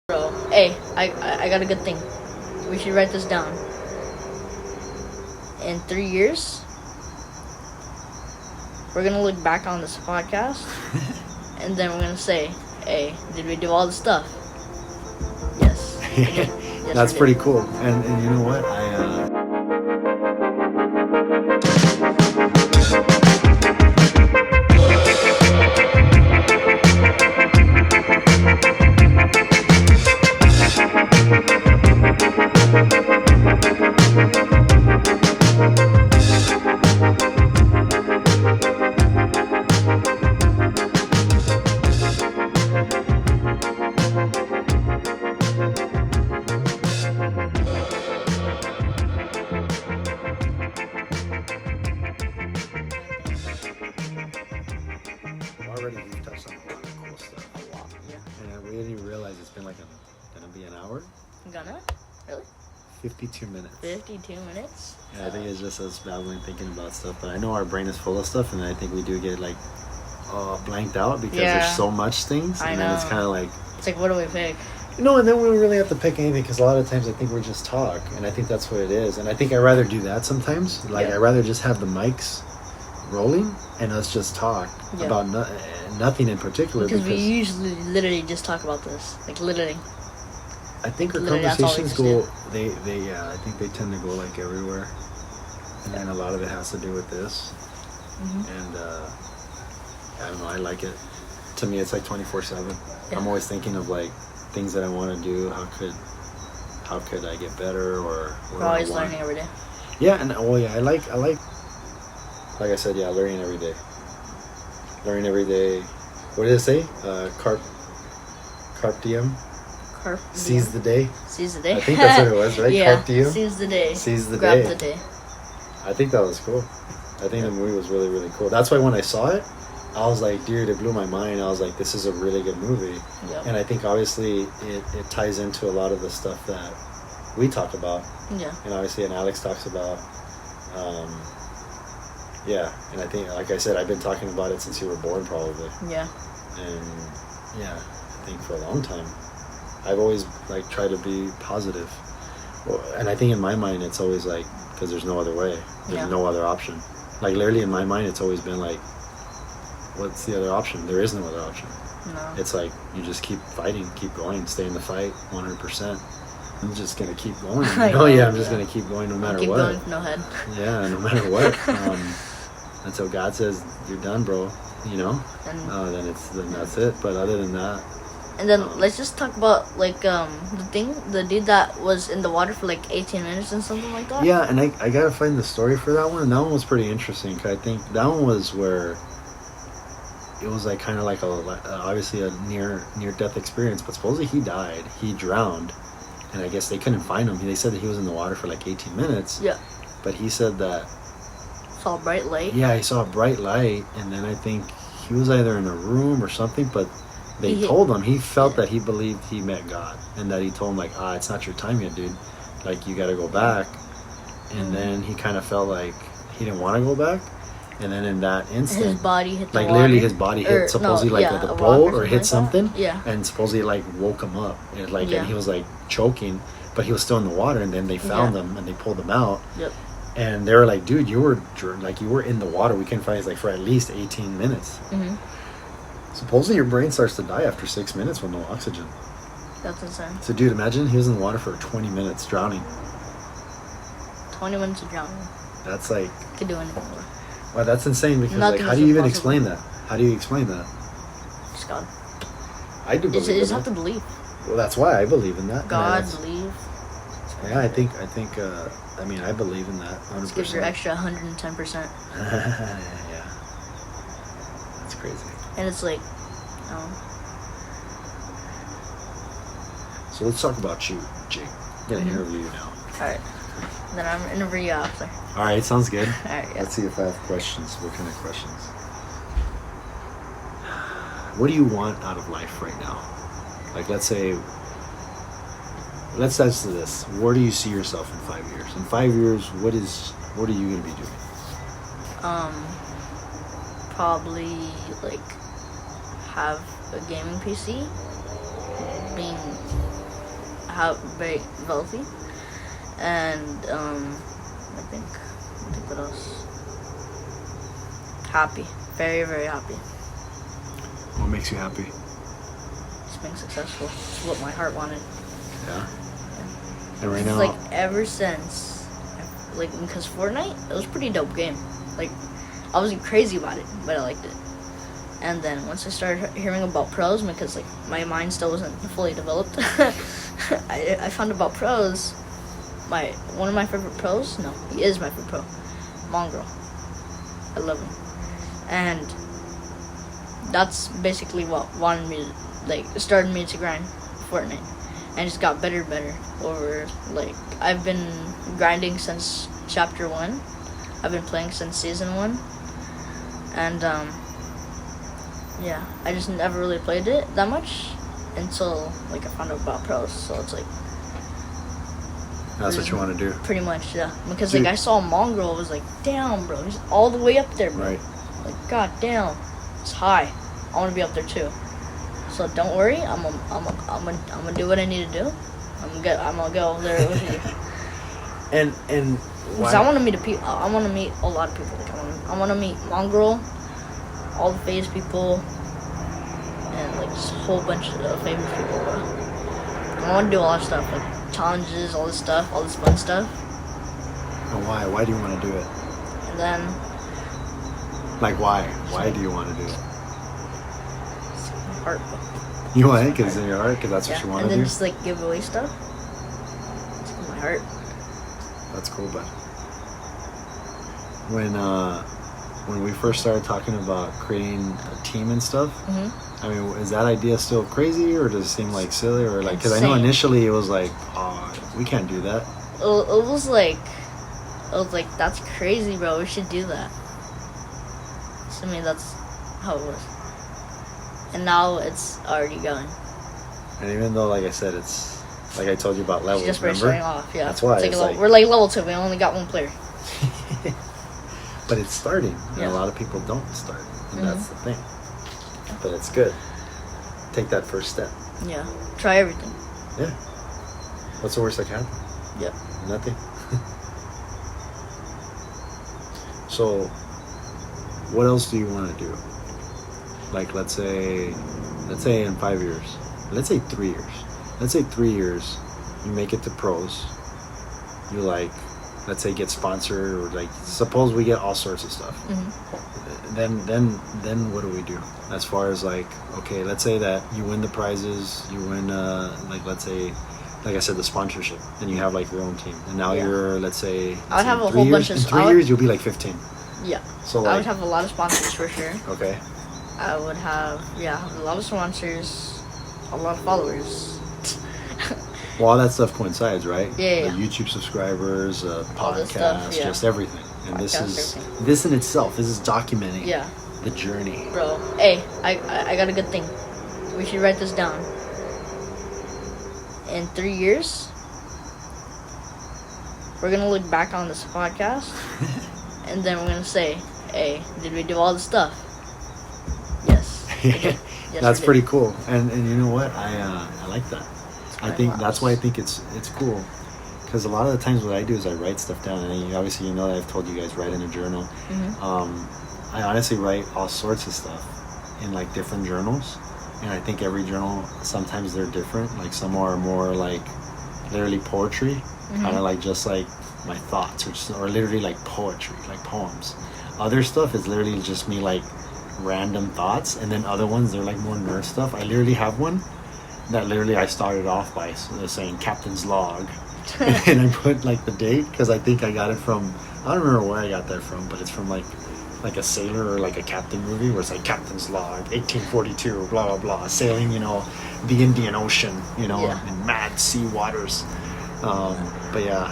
Bro, hey, I got a good thing. We should write this down. In 3 years, we're gonna look back on this podcast, and then we're gonna say, "Hey, did we do all the stuff?" Yes. Yes, That's pretty cool. And you know what? Already we've touched on a lot of cool stuff. A lot, yeah. And we didn't even realize it's been like gonna be an hour. Gonna? Really? 52 minutes. 52 minutes? Yeah, I think it's just us babbling, thinking about stuff. But I know our brain is full of stuff, and I think we do get like blanked out because there's so much things. I and know. then it's kind of like, it's like, what do we pick? No, and then we don't really have to pick anything because a lot of times I think we're just talk, and I think that's what it is. And I think I'd rather do that sometimes. Like, I'd rather just have the mics rolling and us just talk about nothing in particular. Because we usually literally just talk about this. Like, literally. I think our Literally, conversations go, I think they tend to go like everywhere. And then a lot of it has to do with this. And I don't know, I like it. To me, it's like 24/7. Yeah. I'm always thinking of like things that I want to do. How could I get better, or We're always learning every day. Yeah, and I like I said, learning every day. Learning every day. What did it say? Carpe diem. Seize the day. Seize the day. I think that's what it was, right? Yeah. Carpe diem. Seize the day. Seize the Grab day. the day. I think that was cool. I think the movie was really, really cool. That's why when I saw it, I was like, dude, it blew my mind. I was like, this is a really good movie. Yep. And I think obviously it ties into a lot of the stuff that we talk about. Yeah. And obviously, and Alex talks about. And I think, like I said, I've been talking about it since you were born, probably. Yeah. And I think for a long time, I've always like tried to be positive. Well, and I think in my mind, it's always like, because there's no other way. There's no other option. Like literally in my mind, it's always been like, what's the other option? There is no other option. No. It's like, you just keep fighting, keep going, stay in the fight 100%. I'm just going to keep going. I'm just going to keep going no matter keep what. Going, no head. Yeah, no matter what. Until God says, you're done, bro. You know? Then that's it. But other than that. And then let's just talk about like the dude that was in the water for like 18 minutes and something like that. Yeah, and I gotta find the story for that one. And that one was pretty interesting because I think that one was where it was like kind of like obviously a near death experience. But supposedly he died. He drowned, and I guess they couldn't find him. They said that he was in the water for like 18 minutes. Yeah. But he said that. Saw a bright light. Yeah, he saw a bright light, and then I think he was either in a room or something, but. They told him, he felt that he believed he met God, and that he told him like, it's not your time yet, dude. Like, you got to go back. And then he kind of felt like he didn't want to go back. And then in that instant, his body hit the like water. Literally his body hit supposedly with a bowl or hit something. Yeah. And supposedly like woke him up. And and he was like choking, but he was still in the water. And then they found him and they pulled him out. Yep. And they were like, dude, you were in the water. We couldn't find you for at least 18 minutes. Mm-hmm. Supposedly your brain starts to die after 6 minutes with no oxygen. That's insane. So, dude, imagine he was in the water for 20 minutes drowning. 20 minutes of drowning. That's like... Could do anything more. Wow, that's insane because, Nothing how do you even impossible. explain that? How do you explain that? Just God. I do believe You in just have that. to believe. Well, that's why I believe in that. God, believe. Yeah, I think, I believe in that 100%. This gives your extra 110%. Yeah. That's crazy. And it's like, So let's talk about you, Jake. I'm going to interview you now. Alright. Then I'm interview you after. Alright, sounds good. Alright, yeah. Let's see if I have questions. What kind of questions? What do you want out of life right now? Like, let's answer this. Where do you see yourself in 5 years? In 5 years, what are you going to be doing? Probably like have a gaming PC, being very wealthy, and I think what else? Happy, very very happy. What makes you happy? Just being successful. It's what my heart wanted. Yeah. And right now, Like ever since, like because Fortnite, it was a pretty dope game. Like I wasn't crazy about it, but I liked it. And then once I started hearing about pros, because like my mind still wasn't fully developed, I found about pros. One of my favorite pros. No, he is my favorite pro. Mongraal. I love him, and that's basically what started me to grind Fortnite, and just got better and better over. Like I've been grinding since chapter 1. I've been playing since season 1, and yeah, I just never really played it that much until like I found out about pros. So it's like that's what you want to do. Pretty much, yeah. Because Dude. like I saw Mongraal, I was like, damn, bro, he's all the way up there, bro. Right. Like, god damn, it's high. I want to be up there too. So don't worry, I'm gonna do what I need to do. I'm gonna go there with you. And Because I want to meet I want to meet a lot of people. Like I want to meet Mongraal, all the FaZe people, and like just a whole bunch of famous people, bro. I want to do a lot of stuff, like challenges, all this stuff, all this fun stuff. And why? Why do you want to do it? And then Like why? Why do you want to do it? it's my heart. You want it because in your heart, because that's what you want and to then do. just like give away stuff. It's in my heart. That's cool, but when we first started talking about creating a team and stuff, I mean, is that idea still crazy, or does it seem like silly, or like? Because I know Insane. initially it was like, oh, we can't do that. It was like that's crazy, bro. We should do that. So, I mean, that's how it was. And now it's already going. And even though, like I said, it's like I told you about levels. Just remember? starting off, yeah. That's why It's like it's like- we're like level 2. We only got one player. But it's starting, and Yeah. a lot of people don't start, and that's the thing. But it's good. Take that first step. Yeah. Try everything. Yeah. What's the worst that can happen? Yep. Nothing. So, what else do you want to do? Like, let's say in 5 years. Let's say 3 years. Let's say 3 years, you make it to pros. You like, let's say get sponsored, or like, suppose we get all sorts of stuff. Then what do we do? As far as like, okay, let's say that you win the prizes, you win like, let's say, like I said, the sponsorship, and you have like your own team, and now you're, let's say, I would have a 3 whole years, bunch of. in 3 years you'll be like 15. Yeah. So I like, would have a lot of sponsors for sure. okay. I would have a lot of sponsors, a lot of followers. Well, all that stuff coincides, right? Yeah. The YouTube subscribers, All this podcasts, stuff, yeah. just everything. And Podcast, everything. this in itself, this is documenting Yeah. the journey. Bro, hey, I got a good thing. We should write this down. In 3 years, we're gonna look back on this podcast, and then we're gonna say, "Hey, did we do all the stuff?" Yes. we did. Yes, That's we did. pretty cool. And you know what? I like that. I think that's why I think it's cool. Because a lot of the times what I do is I write stuff down, and obviously you know that I've told you guys write in a journal. I honestly write all sorts of stuff in like different journals, and I think every journal, sometimes they're different. Like some are more like literally poetry, kind of like just like my thoughts, or literally like poetry, like poems. Other stuff is literally just me like random thoughts, and then other ones they're like more nerd stuff. I literally have one that literally I started off by saying Captain's Log. And I put like the date because I think I got it from, I don't remember where I got that from, but it's from like a sailor or like a captain movie where it's like Captain's Log 1842 blah blah blah, sailing, you know, the Indian Ocean, you know, in mad sea waters. But yeah,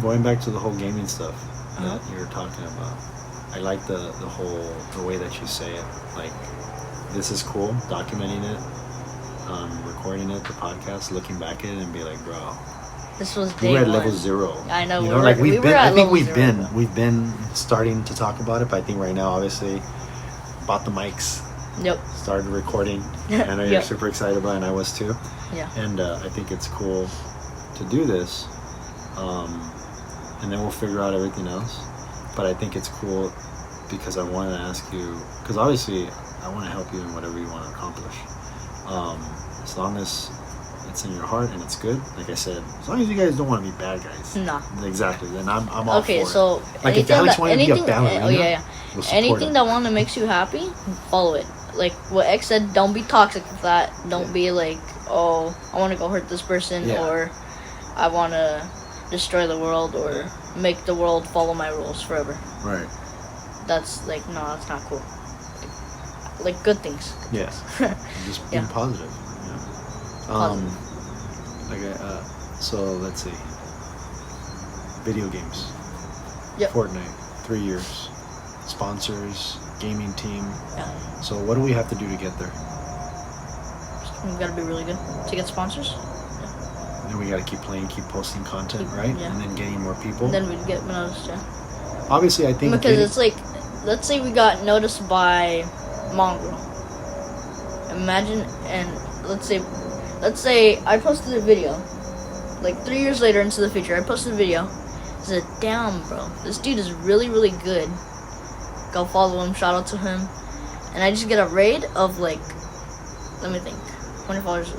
going back to the whole gaming stuff that you were talking about, I like the way that you say it. Like, this is cool, documenting it, recording it, the podcast, looking back at it and be like, bro, this was day we're at one. level 0. I know. You know, like we've been. at I think level zero. we've been starting to talk about it, but I think right now, obviously, bought the mics, Yep. started recording. I know you're Yep. super excited about it, and I was too. Yeah. And I think it's cool to do this, and then we'll figure out everything else. But I think it's cool because I want to ask you, because obviously I want to help you in whatever you want to accomplish, as long as it's in your heart and it's good. Like I said, as long as you guys don't want to be bad guys. No. Exactly. Then I'm all for it. Okay, so like if Alex wanted to be a ballerina, we'll support anything him. that want to makes you happy, follow it. Like what X said, don't be toxic with that. Don't be like, oh, I want to go hurt this person, or I want to destroy the world, or make the world follow my rules forever. Right. That's like, no, that's not cool. Like good things. Yes. Just being positive. Positive. So let's see. Video games. Yep. Fortnite, 3 years. Sponsors, gaming team. Yeah. So what do we have to do to get there? We gotta be really good to get sponsors. And then we gotta keep playing, keep posting content, right? Yeah. And then getting more people. And then we'd get noticed, yeah. Obviously, I think because it's like, let's say we got noticed by Mongraal. Imagine, and let's say I posted a video, like 3 years later into the future, I posted a video. I said, damn, bro, this dude is really, really good. Go follow him, shout out to him. And I just get a raid of like, let me think, 20 followers.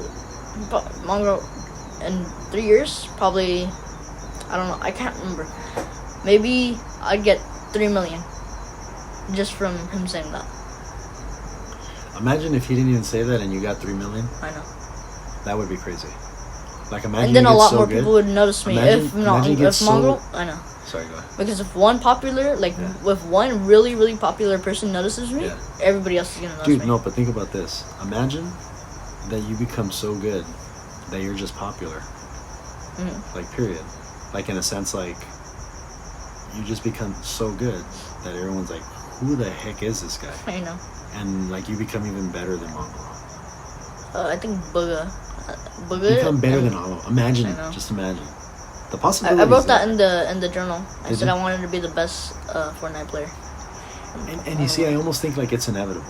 Mongraal in 3 years, probably, I don't know, I can't remember. Maybe I'd get 3 million just from him saying that. Imagine if he didn't even say that and you got 3 million. I know. That would be crazy. Like imagine. And then you a get lot so more good. people would notice me Imagine if Mongraal. I know. Sorry, go ahead. Because if one popular, like if one really, really popular person notices me, everybody else is gonna notice me. Dude, no, but think about this. Imagine that you become so good that you're just popular. Mm-hmm. Like, period. Like, in a sense, like, you just become so good that everyone's like, who the heck is this guy? I know. And, like, you become even better than Mongraal. I think Booga. Become better than Mongraal. Imagine, just imagine. The possibility. I wrote that in the journal. I Did said you? I wanted to be the best Fortnite player. And you see, I almost think like it's inevitable.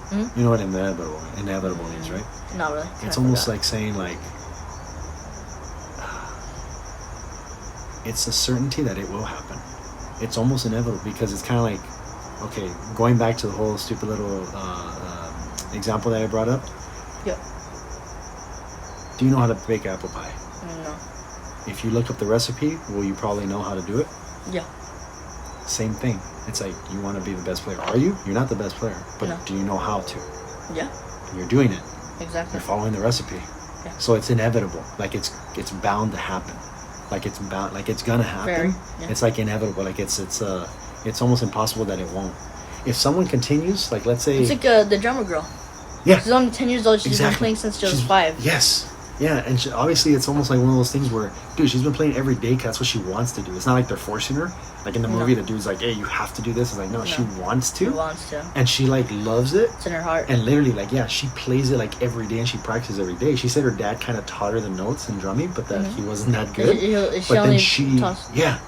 Mm-hmm. You know what inevitable means, right? Not really. It's almost like saying like it's a certainty that it will happen. It's almost inevitable because it's kind of like, okay, going back to the whole stupid little example that I brought up. Yep. Do you know how to bake apple pie? No. If you look up the recipe, will you probably know how to do it? Yeah. Same thing. It's like you want to be the best player. Are you? You're not the best player, but No. do you know how to? Yeah. And you're doing it. Exactly. You're following the recipe. Yeah. So it's inevitable. Like it's bound to happen. Like it's gonna happen. Very, yeah. It's like inevitable. Like it's almost impossible that it won't. If someone continues, like let's say It's like the drummer girl. yeah, She's only 10 years old. She's exactly. been playing since she was She's- 5. Yes. Yeah, and obviously it's almost like one of those things where, dude, she's been playing every day 'cause that's what she wants to do. It's not like they're forcing her. Like in the movie, the dude's like, hey, you have to do this. It's like, no, she wants to. She wants to. And she like loves it. It's in her heart. And literally, like, yeah, she plays it like every day and she practices every day. She said her dad kind of taught her the notes and drumming, but that he wasn't that good. But then she, yeah.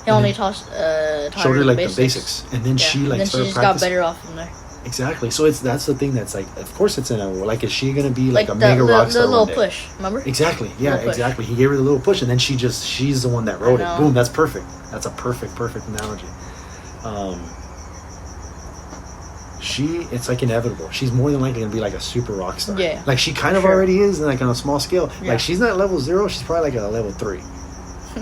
He only taught showed her the like basics. the basics. And then she like and then she started just got practicing. better off from there. Exactly. So that's the thing that's like, of course it's in a, like, is she going to be like a the, mega rock star the little one day? push, remember? Exactly. Yeah, Little push. exactly. He gave her the little push, and then she's the one that wrote it. know. Boom, that's perfect. That's a perfect analogy. It's like inevitable. She's more than likely going to be like a super rock star. Yeah. Like she kind of already is, like on a small scale. Yeah. Like she's not level 0, she's probably like a level 3.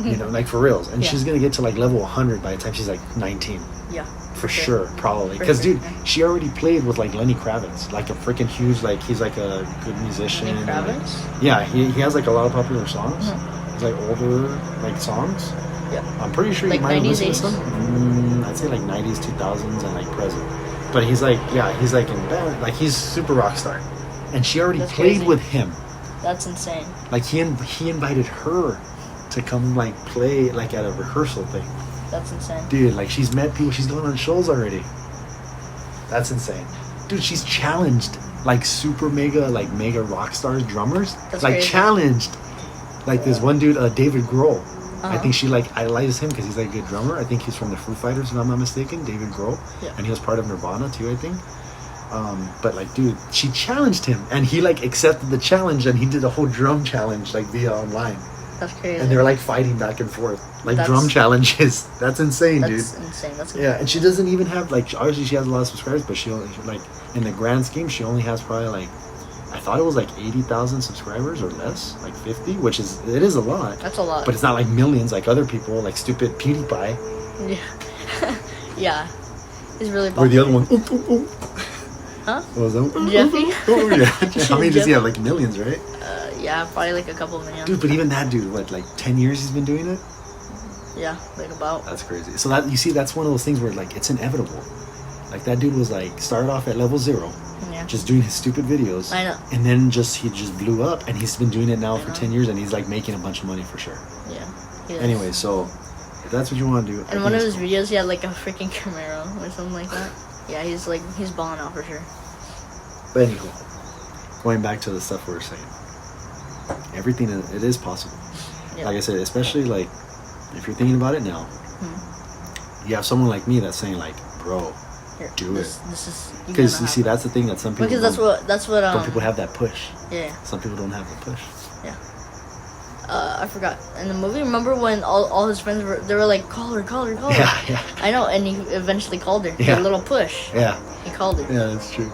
You know, like for reals. And she's going to get to like level 100 by the time she's like 19. Yeah. For sure, probably. Because, dude, yeah. she already played with, like, Lenny Kravitz. Like, a freaking huge, like, he's, like, a good musician. Lenny and, like, Kravitz? yeah, he has, like, a lot of popular songs. Mm-hmm. He's, like, older, like, songs. Yeah. I'm pretty sure Like you might have 90s, listened to some. I'd say, like, 90s, 2000s, and, like, present. But he's, like, he's, like, in band. Like, he's super rock star. And she already That's played crazy. with him. That's insane. Like, he invited her to come, like, play, like, at a rehearsal thing. That's insane. Dude, like, she's met people. She's gone on shows already. That's insane. Dude, she's challenged, like, super mega rock stars, drummers. That's like, crazy. challenged. Like, this one dude, David Grohl. I Uh-huh. think she, like, idolizes him because he's, like, a good drummer. I think he's from the Foo Fighters, if I'm not mistaken, David Grohl. Yeah. And he was part of Nirvana, too, I think. But like, dude, she challenged him, and he like accepted the challenge, and he did a whole drum challenge like via online. That's crazy. And they're like fighting back and forth, like That's- drum challenges. That's insane, dude. That's insane. That's Yeah, and she doesn't even have like obviously she has a lot of subscribers, but she only like in the grand scheme she only has probably like I thought it was like 80,000 subscribers or less, like 50, which is it is a lot. That's a lot. But it's not like millions like other people, like stupid PewDiePie. Yeah. Yeah. He's really Or the other one. Huh? What was that? Jeffy? Oh yeah. How many does he have? Like millions, right? Yeah, probably like a couple million. Dude, but even that dude, what, like 10 years he's been doing it? Yeah, like about. That's crazy. So that you see, that's one of those things where like it's inevitable. Like that dude was like started off at level 0, Yeah. just doing his stupid videos. I know. And then he just blew up, and he's been doing it now I for know. 10 years, and he's like making a bunch of money for sure. Yeah. He is. Anyway, so if that's what you want to do, I In think one of it's his videos, he had like a freaking Camaro or something like that. Yeah, he's balling out for sure. But anyway, going back to the stuff we were saying, everything it is possible. Yeah. Like I said, especially like if you're thinking about it now, you have someone like me that's saying like, bro, Here, do this, it. This is Because you see, that's the thing that some people because that's what some people have that push. Yeah. Some people don't have the push. Yeah. I forgot in the movie. Remember when all his friends were like, call her. Yeah, yeah. I know, and he eventually called her. Yeah. A little push. Yeah. He called her. Yeah, that's true.